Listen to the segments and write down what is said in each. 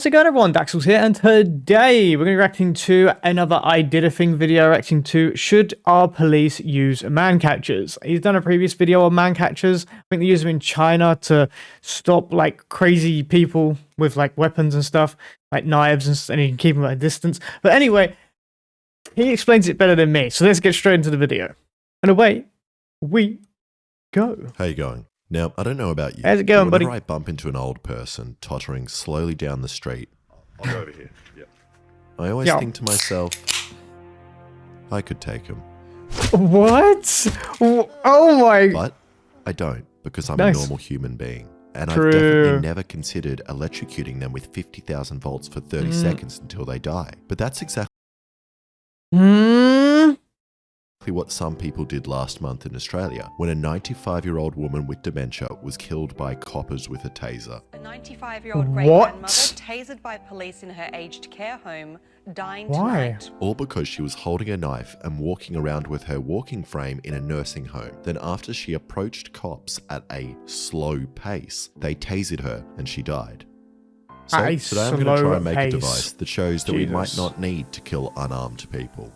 How's it going, everyone? Daxellz here, and today we're going to be reacting to another I Did a Thing video, reacting to should our police use man catchers. He's done a previous video on man catchers. I think they use them in China to stop like crazy people with like weapons and stuff, like knives, and you can keep them at a distance. But anyway, he explains it better than me, so let's get straight into the video. And away we go. How you going? Now, I don't know about you. How's it going, buddy? Whenever I bump into an old person tottering slowly down the street, I'll go over here. Yep. I always think to myself, I could take him. What? Oh my... But I don't, because I'm Nice. a normal human being. And True. I've definitely never considered electrocuting them with 50,000 volts for 30 seconds until they die. But that's exactly what some people did last month in Australia, when a 95-year-old woman with dementia was killed by coppers with a taser. A 95-year-old great-grandmother tasered by police in her aged care home, dying tonight. All because she was holding a knife and walking around with her walking frame in a nursing home. Then after she approached cops at a slow pace, they tasered her and she died. So today I'm going to try and make a device that shows that we might not need to kill unarmed people.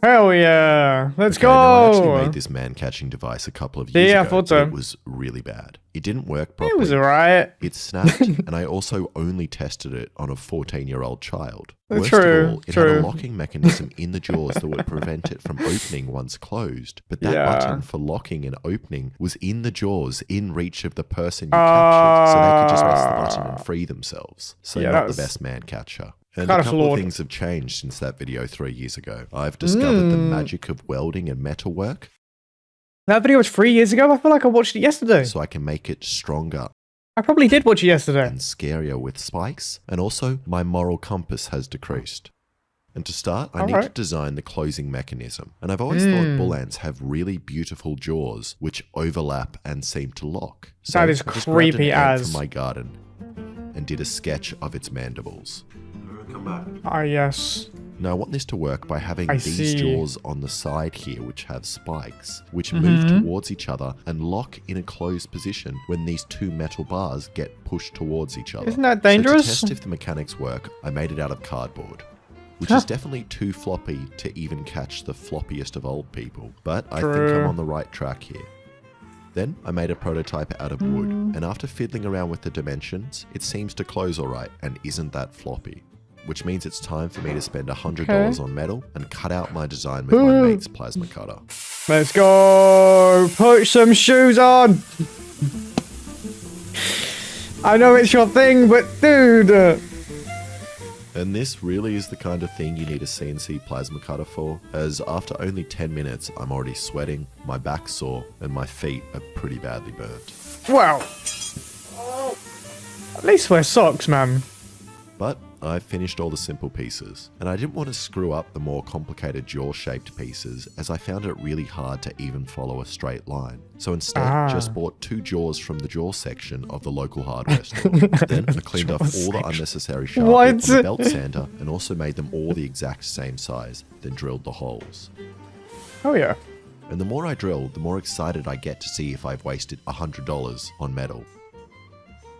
Hell yeah! Let's go! Now, I actually made this man-catching device a couple of years ago. I thought so. It was really bad. It didn't work properly. It was alright. It snapped, and I also only tested it on a 14-year-old child. Worst True, of all, it had a locking mechanism in the jaws that would prevent it from opening once closed. But that button for locking and opening was in the jaws, in reach of the person you captured, so they could just press the button and free themselves. So not the best man-catcher. And a couple of things have changed since that video 3 years ago. I've discovered the magic of welding and metalwork. That video was 3 years ago? I feel like I watched it yesterday. So I can make it stronger. I probably did watch it yesterday. And scarier with spikes. And also, my moral compass has decreased. And to start, I need to design the closing mechanism. And I've always thought bull ants have really beautiful jaws which overlap and seem to lock. So that is creepy as. From my garden and did a sketch of its mandibles. Come back. Ah, yes. Now I want this to work by having these jaws on the side here which have spikes, which move towards each other and lock in a closed position when these two metal bars get pushed towards each other. Isn't that dangerous? So to test if the mechanics work, I made it out of cardboard, which is definitely too floppy to even catch the floppiest of old people, but I think I'm on the right track here. Then I made a prototype out of wood, and after fiddling around with the dimensions, it seems to close alright and isn't that floppy. Which means it's time for me to spend $100 on metal and cut out my design with my mate's plasma cutter. Let's go! Put some shoes on! I know it's your thing, but dude! And this really is the kind of thing you need a CNC plasma cutter for, as after only 10 minutes I'm already sweating, my back's sore, and my feet are pretty badly burnt. Well, at least wear socks, man. But I finished all the simple pieces, and I didn't want to screw up the more complicated jaw-shaped pieces, as I found it really hard to even follow a straight line. So instead, just bought 2 jaws from the jaw section of the local hardware store. Then I cleaned off all the unnecessary sharpening on the belt sander, and also made them all the exact same size, then drilled the holes. Oh yeah. And the more I drill, the more excited I get to see if I've wasted $100 on metal.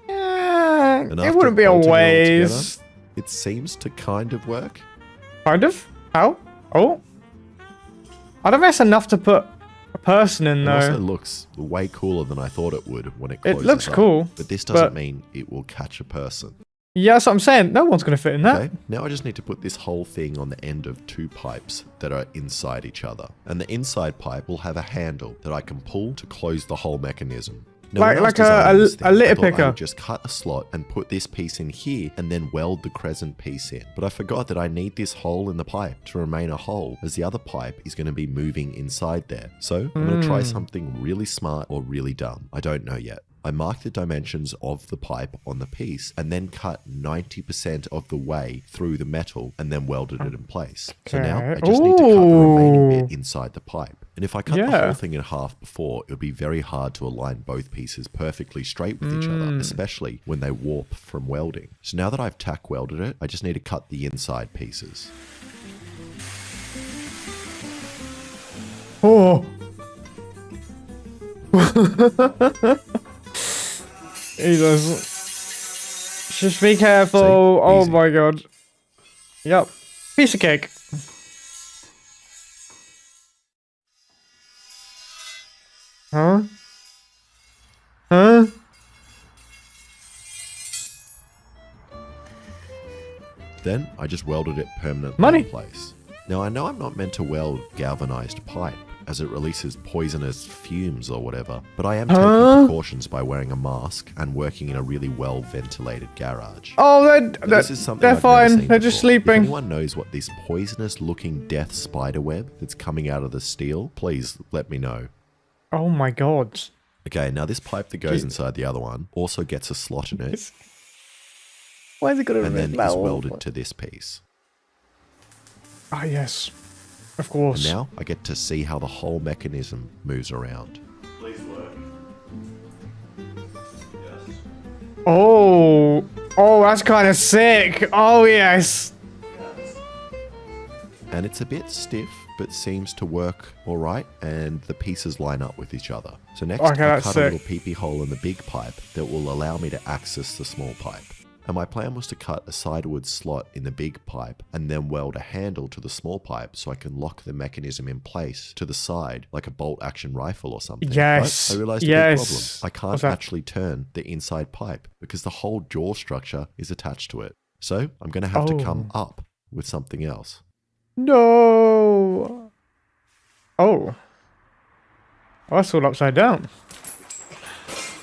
It wouldn't be a waste. It seems to kind of work. Kind of? How? Oh. I don't think that's enough to put a person in, though. It also looks way cooler than I thought it would when it closes up. It looks cool. But this doesn't mean it will catch a person. Yeah, that's what I'm saying. No one's going to fit in that. Okay, now I just need to put this whole thing on the end of 2 pipes that are inside each other. And the inside pipe will have a handle that I can pull to close the whole mechanism. Now, like a litter picker. I would just cut a slot and put this piece in here and then weld the crescent piece in. But I forgot that I need this hole in the pipe to remain a hole, as the other pipe is going to be moving inside there. So I'm going to try something really smart or really dumb. I don't know yet. I marked the dimensions of the pipe on the piece and then cut 90% of the way through the metal and then welded it in place. So now I just need to cut the remaining bit inside the pipe. And if I cut the whole thing in half before, it would be very hard to align both pieces perfectly straight with each other, especially when they warp from welding. So now that I've tack welded it, I just need to cut the inside pieces. Oh. Jesus. Just be careful. See? Oh Easy. my god. Yep. Piece of cake. Huh? Huh? Then I just welded it permanently Money. in place. Now I know I'm not meant to weld galvanized pipe as it releases poisonous fumes or whatever, but I am taking precautions by wearing a mask and working in a really well ventilated garage. Oh, Now, this is something they're I've never fine. seen They're just before. If sleeping. anyone knows what this poisonous looking death spider web that's coming out of the steel, please let me know. Oh my god. Okay, now this pipe that goes inside the other one also gets a slot in it Why is it gonna and then red is now? welded to this piece. Ah, yes. Of course. And now I get to see how the whole mechanism moves around. Please work. Yes. Oh. Oh, that's kind of sick. Oh, yes. And it's a bit stiff, but seems to work alright, and the pieces line up with each other. So next, Okay, I that's cut sick. a little pee-pee hole in the big pipe that will allow me to access the small pipe. And my plan was to cut a sideward slot in the big pipe and then weld a handle to the small pipe so I can lock the mechanism in place to the side like a bolt action rifle or something. Yes, But I realized a yes. big problem. I What's can't that? actually turn the inside pipe because the whole jaw structure is attached to it. So I'm going to have to come up with something else. No. Oh. Oh, that's all upside down.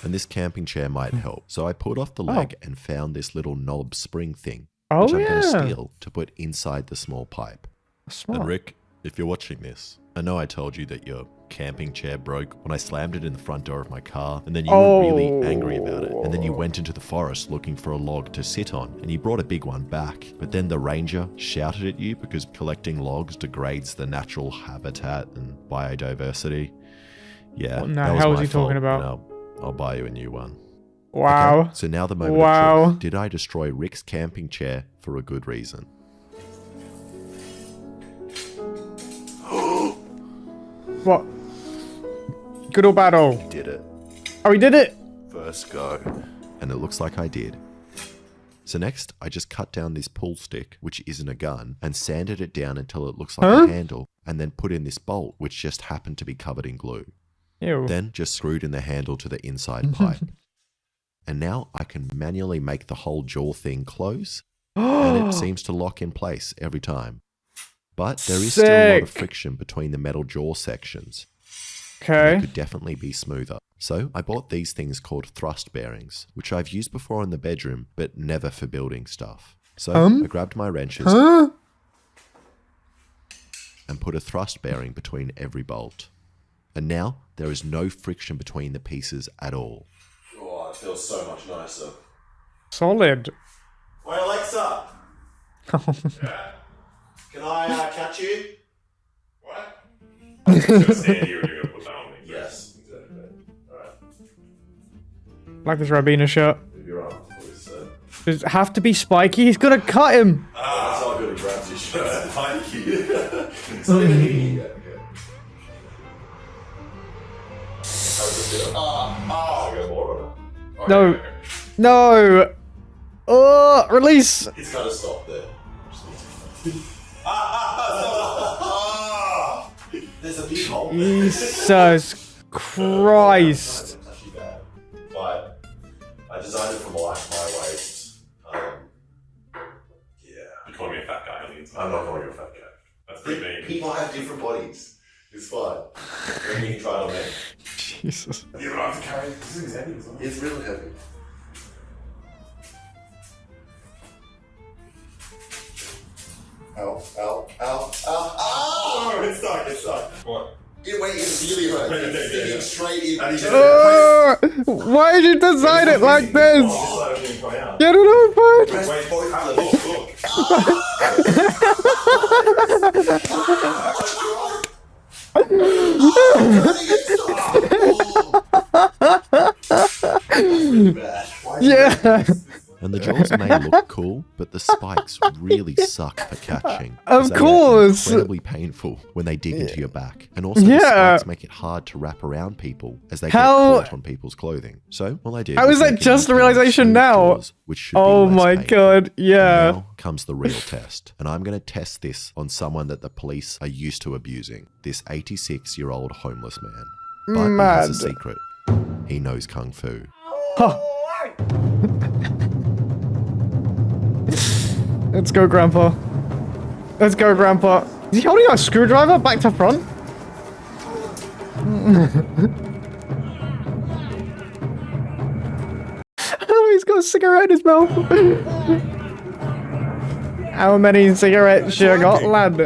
And this camping chair might help. So I pulled off the leg and found this little knob spring thing, Oh, which I'm going to yeah. steal to put inside the small pipe. Smart. And Rick, if you're watching this, I know I told you that your camping chair broke when I slammed it in the front door of my car, and then you were really angry about it. And then you went into the forest looking for a log to sit on, and you brought a big one back. But then the ranger shouted at you because collecting logs degrades the natural habitat and biodiversity. Yeah, What in the that was hell is my he talking fault, about? and I'll buy you a new one. Wow. Okay, so now the moment Wow. of truth. Did I destroy Rick's camping chair for a good reason? What? Good or bad? Oh. Did it. Oh, he did it. First go. And it looks like I did. So next, I just cut down this pull stick, which isn't a gun, and sanded it down until it looks like a handle, and then put in this bolt, which just happened to be covered in glue. Ew. Then just screwed in the handle to the inside pipe. And now I can manually make the whole jaw thing close, and it seems to lock in place every time. But there is still a lot of Sick. friction between the metal jaw sections. It Okay. could definitely be smoother. So I bought these things called thrust bearings, which I've used before in the bedroom, but never for building stuff. So I grabbed my wrenches Huh? and put a thrust bearing between every bolt. And now there is no friction between the pieces at all. Oh, it feels so much nicer. Solid. Wait, Alexa. Yeah. Can I catch you? What? I'm gonna stand here and you're gonna put that on me. Yes. Exactly. Alright. Like this Rabina shirt. Move your arm, please, sir. Does it have to be spiky? He's gonna cut him. That's not good. He grabs your shirt. Thank you. So yeah, okay. Oh, I got more on it. Okay, No. okay. No. Oh, release. It's gotta stop there. There's a big hole there. Jesus Christ. It's actually bad. But I designed it for my waist. Yeah. You're calling me a fat guy on the inside. I'm not calling you a fat guy. That's pretty mean. People have different bodies. It's fine. Maybe you can try it on me. Jesus. You don't have to carry it. This is heavy as well. It's really heavy. Ow, ow, ow, ow, ow! Oh, it's stuck, it's stuck. What? It really hurt. Wait, It's yeah. digging straight in. How do you do Why did you design it like this? Oh, this side of me out. Get it over. Press Wait, both how- of them. look, look. Really bad. Yeah. And the jaws may look cool, but the spikes really suck for catching. Of 'cause they are course. incredibly painful when they dig into your back. And also Yeah. the spikes make it hard to wrap around people as they How- get caught on people's clothing. So all I did How was is that make just a a realization smooth now? jaws, which should be Oh less my painful. god, yeah. Now comes the real test. And I'm going to test this on someone that the police are used to abusing. This 86-year-old homeless man. But he has a Mad. secret. He knows Kung Fu. Huh. Let's go, Grandpa. Let's go, Grandpa. Is he holding a screwdriver back to front? Oh, he's got a cigarette in his mouth. How many cigarettes you got, lad?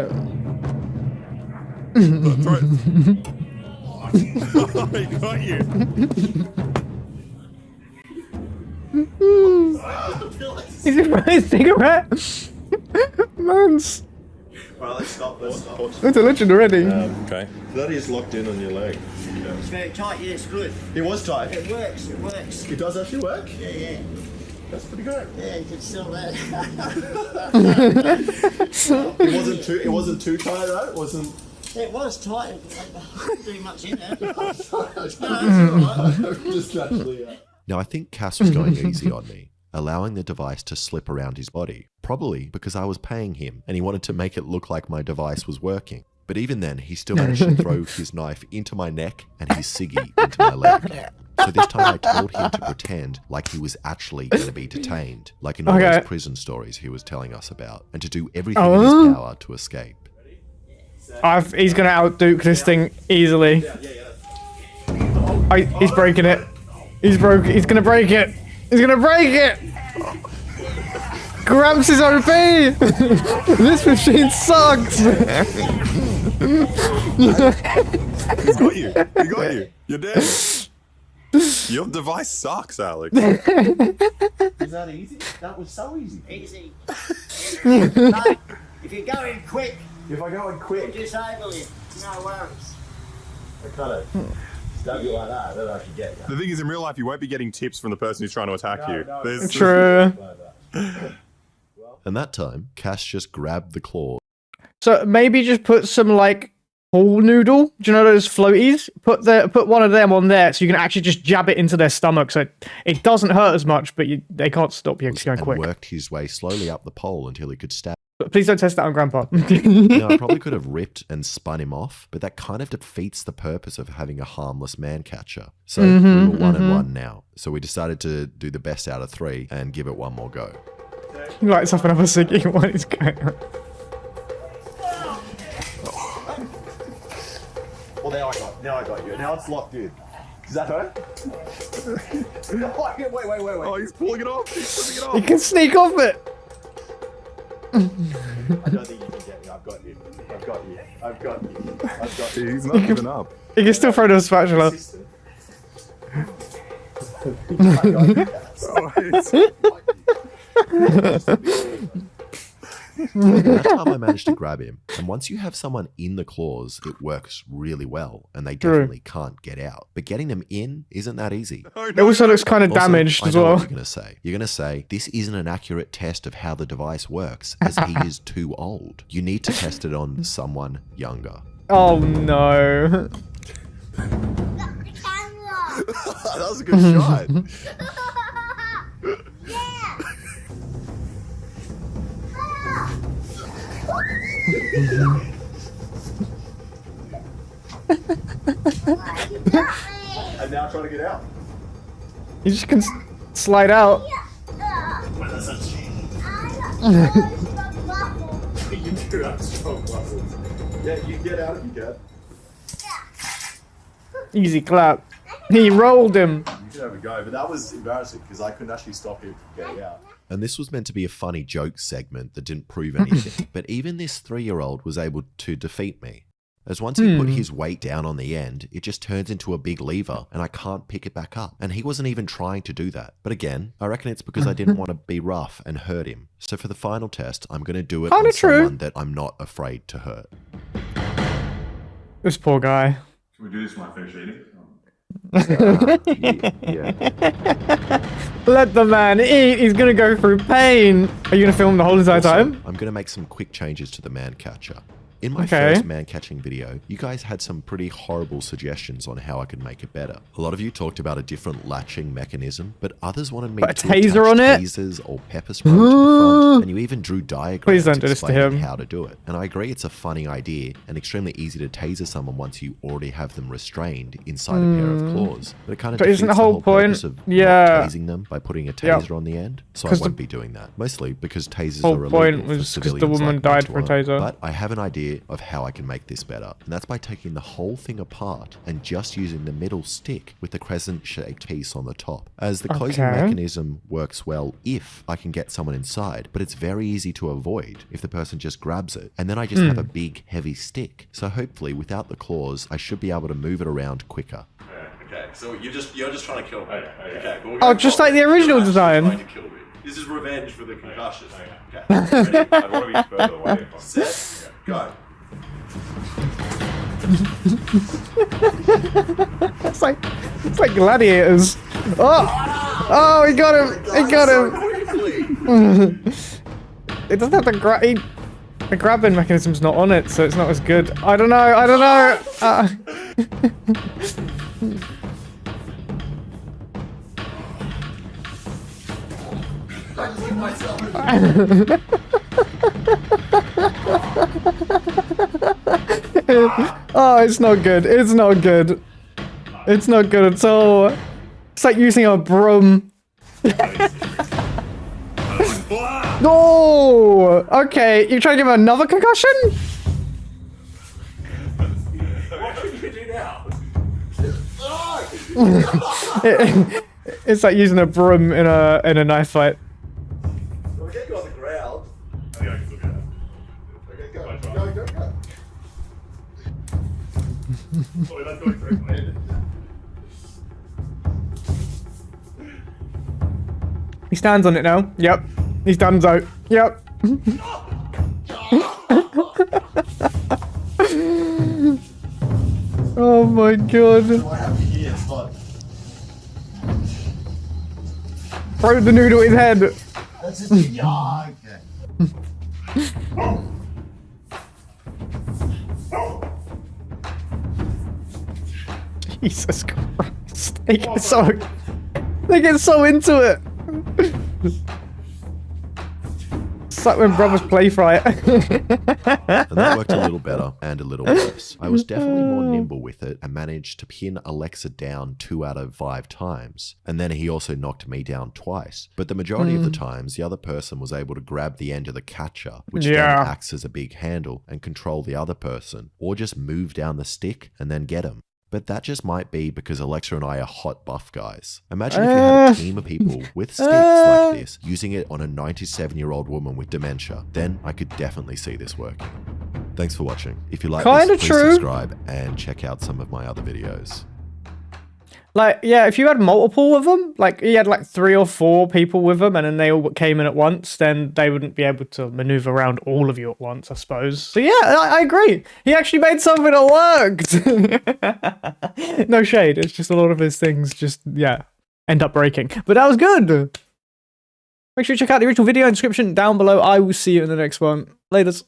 He got you. Is it for his cigarette? Mans. Alright, let's stop. That's a legend already. Okay. That is locked in on your leg. It's very tight, yeah, it's good. It was tight. It works, it works. It does actually work? Yeah, yeah. That's pretty good. Yeah, you can still that. It wasn't too tight though. It wasn't. It was tight, but too much in there. Just naturally. Now, I think Cass was going easy on me, allowing the device to slip around his body, probably because I was paying him and he wanted to make it look like my device was working. But even then, he still managed to throw his knife into my neck and his ciggy into my leg. So this time I told him to pretend like he was actually going to be detained, like in all Okay. those prison stories he was telling us about, and to do everything in his power to escape. He's gonna outduke this thing easily. Oh, he's breaking it. He's gonna break it. He's gonna break it. Gramps is OP. This machine sucks. He got you. He got you. You're dead. Your device sucks, Alex. Is that easy? That was so easy. Easy. But if you go in quick, If I go in we'll quick, disable you. No worries. I kind of stab you like that, then I can get you. The thing is, in real life, you won't be getting tips from the person who's trying to attack you. no. There's- True. And that time, Cass just grabbed the claw. So maybe just put some like pool noodle. Do you know those floaties? Put one of them on there so you can actually just jab it into their stomach. So it doesn't hurt as much, but they can't stop you going and quick. worked his way slowly up the pole until he could stab. Please don't test that on Grandpa. Now, I probably could have ripped and spun him off, but that kind of defeats the purpose of having a harmless man catcher. So we were 1-1 now. So we decided to do the best out of 3 and give it one more go. He lights up another ciggy. What is going on? Well, now I got you. Now it's locked in. Does that hurt? wait. Oh, he's pulling it off. He's pulling it You off. can sneak off it. I don't think you can get me. I've got you. I've got you. I've got you. I've got you. He's not giving up. You can still throw the spatula. Assistant. Oh, it's- That time I managed to grab him. And once you have someone in the claws, it works really well, and they True. definitely can't get out. But getting them in isn't that easy. oh, It no. also looks kind of Also, damaged I as know well. what you're going to say. You're going to say, this isn't an accurate test of how the device works, as he is too old. You need to test it on someone younger. Oh no. That was a good shot. And now trying to get out. You just can slide out. You do have strong muscles. Yeah, you can get out if you can. Easy clap. He rolled him. You can have a go, but that was embarrassing because I couldn't actually stop him from getting out. And this was meant to be a funny joke segment that didn't prove anything. But even this 3-year-old was able to defeat me. As once he put his weight down on the end, it just turns into a big lever and I can't pick it back up. And he wasn't even trying to do that. But again, I reckon it's because I didn't want to be rough and hurt him. So for the final test, I'm going to do it Kinda on true. someone that I'm not afraid to hurt. This poor guy. Can we do this when I finish eating? Yeah. Let the man eat. He's gonna go through pain. Are you gonna film the whole entire Also, time? I'm going to make some quick changes to the man catcher. In my Okay. first man catching video, you guys had some pretty horrible suggestions on how I could make it better. A lot of you talked about a different latching mechanism, but others wanted me Put a to taser attach on it? tasers or pepper spray to the front, and you even drew diagrams Please don't do this to explaining him. how to do it. And I agree it's a funny idea and extremely easy to taser someone once you already have them restrained inside a pair of claws. But it kind of But isn't defeats the whole point- purpose of yeah. not tasing them by putting a taser on the end, so I 'Cause won't the be doing that. Mostly because tasers whole are illegal point for was 'cause the civilians woman like me died to for a own. taser. But I have an idea of how I can make this better, and that's by taking the whole thing apart and just using the middle stick with the crescent-shaped piece on the top. As the closing Okay. mechanism works well if I can get someone inside, but it's very easy to avoid if the person just grabs it, and then I just have a big, heavy stick. So hopefully, without the claws, I should be able to move it around quicker. Okay, so you're just trying to kill me. Okay, but we're Oh, going just forward. like the original You're actually design. trying to kill me. This is revenge for the concussion. Okay, ready? I want to be further away. Set, go. It's like gladiators. Oh, he got him. He got him. It doesn't have the grabbing mechanism's not on it, so it's not as good. I don't know. Oh, it's not good. It's not good. It's not good at all. It's like using a broom. No! Okay, you trying to give him another concussion? What can you do now? It's like using a broom in a knife fight. We'll get you on the ground. I think I can still do that. Okay, go. Oh, that's going correctly. He stands on it now. Yep. He's done so. Yep. Oh my god. What happened here? It's fun. Throw the noodle at his head. That's just, yeah, okay. Jesus Christ. They get so into it. It's like when brothers play fight. And that worked a little better and a little worse. I was definitely more nimble with it and managed to pin Alexa down 2 out of 5 times. And then he also knocked me down twice. But the majority of the times, the other person was able to grab the end of the catcher, which then Yeah. acts as a big handle and control the other person, or just move down the stick and then get him. But that just might be because Alexa and I are hot buff guys. Imagine if you had a team of people with sticks like this, using it on a 97-year-old woman with dementia. Then I could definitely see this working. Thanks for watching. If you like Kinda this, please true. subscribe and check out some of my other videos. Like, yeah, if you had multiple of them, like he had like 3 or 4 people with him and then they all came in at once, then they wouldn't be able to maneuver around all of you at once, I suppose. So yeah, I agree. He actually made something that worked. No shade. It's just a lot of his things just, yeah, end up breaking. But that was good. Make sure you check out the original video in the description down below. I will see you in the next one. Laters.